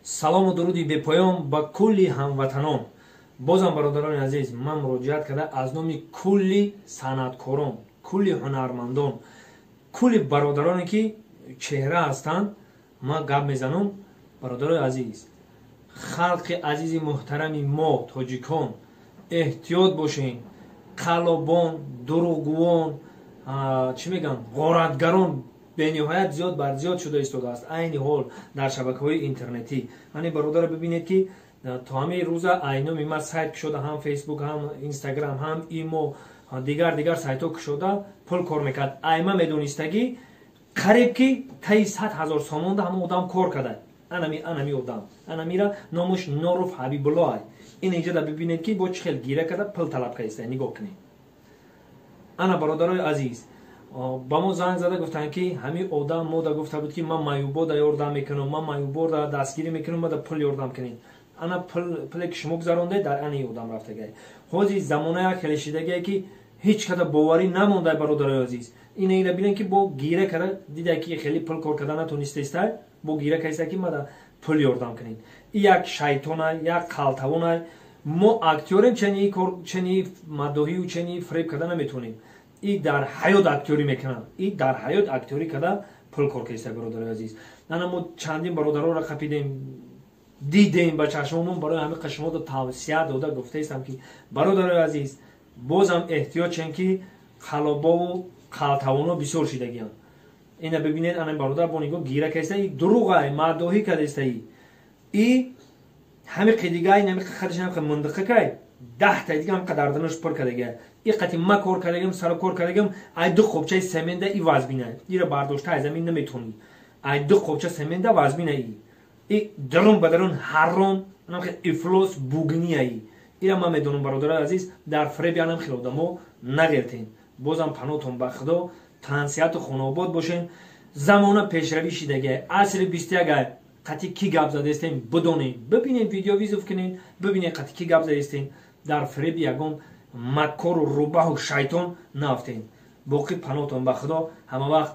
салому дуруди бепоём ба кулли ҳамватанон. бозам бародарони азиз, ман муроҷиат карда аз номи кулли санъаткорон, кулли ҳунармандон, кулли бародароне ки чеҳра ҳастанд ман гап мезанам. бародарои азиз, халқи азизи муҳтарами мо тоҷикон, эҳтиёт бошен. қалобон, дурӯғгӯон, чӣ мегӯянд, ғоратгарон бениҳоят зиёд бар зиёд шуда истодааст. айни ҳол дар шабакаҳои интернетӣ ани бародаро бибинед ки то ҳамаи рӯза айном има сайт кушода, ҳам фейсбук, ҳам инстаграм, ҳам имо, дигар сайтҳо кушода пул кор мекард. айма медонистагӣ қариб ки таи 100 000 сомонда ҳама одам кор када. анами одам анамира номуш Норуф Ҳабибуллоҳ ай. ин инҷода бибинед ки бо чӣ хел гира када пул талаб кардиста. нигоҳ кунед. ана бародарои азиз, ба мо занг зада гуфтанд ки ҳамин одам мода гуфта буд ки ман маюбода ёрдам мекунам, ман маюбода дастгирӣ мекунам, мада пул ёрдам кунед. ана пуле ки шумо гузарондед дар ани одам рафтагай. ҳозир замоная хеле шидагае ки ҳеҷ када боварӣ намондай бародарои азиз. ина бинед ки бо гира када дида ки хеле пул кор када натонистестай, бо гира кайса ки мада пул ёрдам кунед. як шайтонай, як қалтавонай. мо актёрем чани мадоҳию чани фреб када наметонем. и дар ҳаёт актёрӣ мекунам. и дар ҳаёт актёрӣ када пул кор киста бародарои азиз. ана мо чандин бародароро қапидем, дидем ба чашмонум, барои ҳамин қашмода тавсия дода гуфтаистам ки бародарои азиз, бозам эҳтиёт чен ки қалобову қалтавоно бисёр шидагиям. ина бибинед ана бародар бо нигоҳ гира кайста и дурӯғай мадоҳӣ кадестаи и ҳами қидигай нами қадишам мундақакай 10 та дигам қадарданаш пур кадагия и қати ма кор кадагам сара кор кадагам ай ду қопчаи семенда и вазбинай ира бардошта аз замин наметони ай ду қопча семенда вазбинай и дарун бадарун ҳаррон нам ифлос бугниай ира ма медонам бародарои азиз дар фреби анам хилодамо нағертен. бозам панотон ба худо тансияту хонобод бошен. замона пешравӣ шидагия асри 21 қати ки гап задестем бидонем, бибинем видео визув кунем, бибинем қати ки гап задестем. дар фреби ягон макору рӯбаҳу шайтон нафтем. боқӣ панотон ба худо ҳама вақт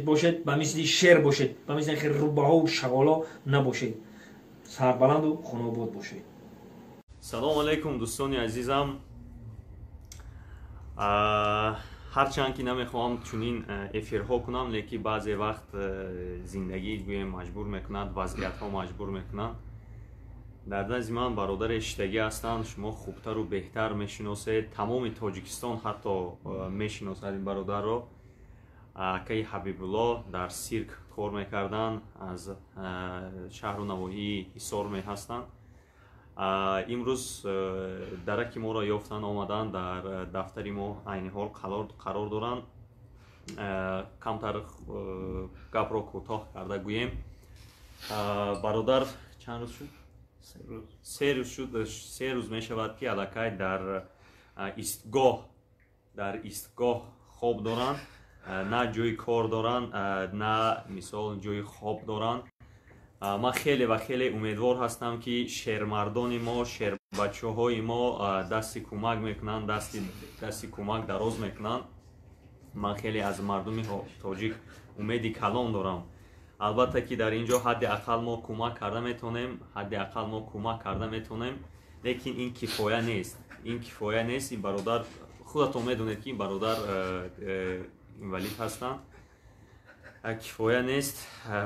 бошед ба мисли шер бошед, ба мисли рӯбаҳоу шағоло набошед. сарбаланду хонобод бошед. салому алайкум дӯстони азизам. ҳарчанд ки намехоҳам чунин эфирҳо кунам, лекин баъзе вақт зиндагӣ гӯем маҷбур мекунад, вазъиятҳо маҷбур мекунанд. дар назди ман бародаре шидагӣ ҳастанд, шумо хубтару беҳтар мешиносед, тамоми тоҷикистон ҳатто мешиносад ин бародарро. акаи Ҳабибуллоҳ дар сирк кор мекарданд, аз шаҳру навоҳии ҳисор меҳастанд. имрӯз дараки моро ёфтанд, омаданд дар дафтари мо айни ҳол қарор доранд. камтар гапро кӯтоҳ карда гӯем. бародар чанд рӯз шуд? се рӯз мешавад ки аллакай дар истгоҳ хоб доранд, на ҷои кор доранд, на мисол ҷои хоб доранд. ман хеле ва хеле умедвор ҳастам ки шермардони мо, шербачаҳои мо дасти кӯмак мекунанд, дасти кӯмак дароз мекунанд. ман хеле аз мардуми тоҷик умеди калон дорам. албатта ки дар ин ҷо ҳадди ақал мо кӯмак карда метонем, лекин ин кифоя нест. ин бародар худатон медонед ки ин бародар инвалид ҳастанд. кифоя нест.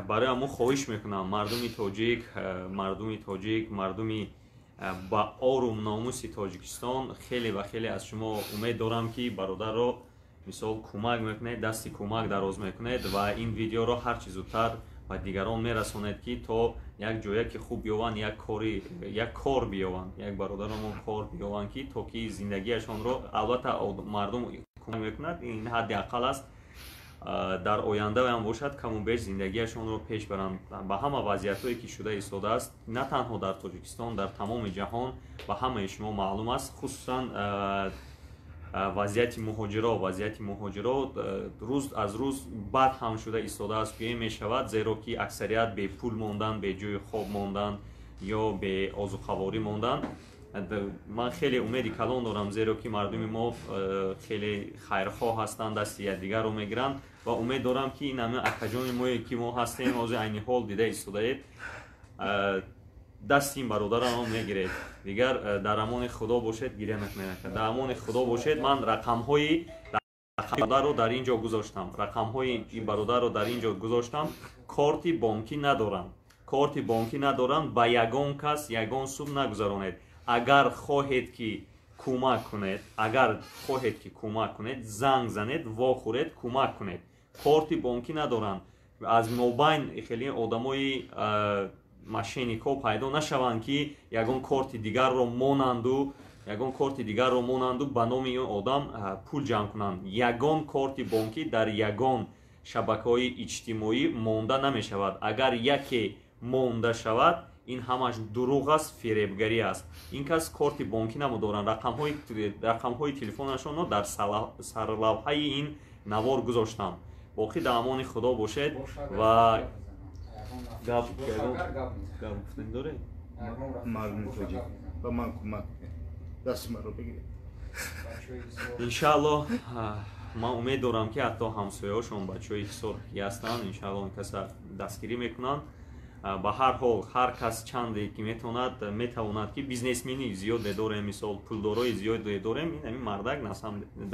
барои мо хоҳиш мекунам мардуми тоҷик, мардуми ба орум номуси тоҷикистон, хеле ва хеле аз шумо умед дорам ки бародарро мисол кӯмак мекунед, дасти кӯмак дароз мекунед ва ин видеоро ҳарчи зудтар ба дигарон мерасонед ки то як ҷоя ки хуб биёванд, як кор биёванд, як бародарамон кор биёванд ки то ки зиндагиашонро, албатта мардум кӯмак мекунад, ин ҳадди ақал аст. дар оянда ҳам бошад каму беш зиндагиашонро пеш баранд. ба ҳама вазъиятҳое ки шуда истодааст, на танҳо дар тоҷикистон, дар тамоми ҷаҳон ба ҳамаи шумо маълум аст. хусусан вазъияти муҳоҷиро рӯз аз рӯз бад ҳам шуда истодааст, гӯем мешавад, зеро ки аксарият бепул монданд, беҷои хоб монданд ё беозуқаворӣ монданд. ман хеле умеди калон дорам, зеро ки мардуми мо хеле хайрхоҳ ҳастанд, дасти якдигарро мегиранд ва умед дорам ки ин ҳамин акаҷони мое ки мо ҳастем, ҳозир айни ҳол дида истодаед, дасти ин бародараро мегиред. Дигар дар амони худо бошед, гиря накунед. Дар амони худо бошед. Ман рақамҳои бародарро дар ин ҷо гузоштам. Рақамҳои ин бародарро дар ин ҷо гузоштам. Корти бонкӣ надоранд. Корти бонкӣ надоранд. Ба ягон кас ягон сум нагузаронед. Агар хоҳед ки кӯмак кунед, занг занед, вохӯред, кӯмак кунед. Корти бонкӣ надоранд. Аз мобайн хеле одамои мошенникҳо пайдо нашаванд ки ягон корти дигарро монанду ба номи он одам пул ҷамъ кунанд. Ягон корти бонкӣ дар ягон шабакаҳои иҷтимоӣ монда намешавад. Агар яке монда шавад, ин ҳамаш дурӯғ аст, фиребгарӣ аст. Ин кас корти бонкӣ намудоранд. Рақамҳои телефонашонро дар сарлавҳаи ин навор гузоштам. боқӣ дар амони худо бошед ва гап гуфтан доред? иншааллоҳ ман умед дорам ки ҳатто ҳамсояҳошон бачаҳои ҳисор ки ҳастанд иншааллоҳ ин каса дастгирӣ мекунанд. ба ҳар ҳол ҳар кас чанде ки метавонад ки бизнесмени зиёде дорем, мисол пулдорои зиёде дорем, ин мардак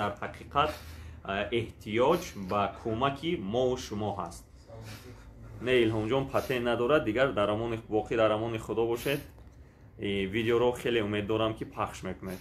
дар ҳақиқат эҳтиёҷ ба кӯмаки мову шумо ҳаст. Не Илҳомҷон патент надорад. Дигар боқӣ дар амони худо бошед. Видеоро хеле умед дорам ки пахш мекунед.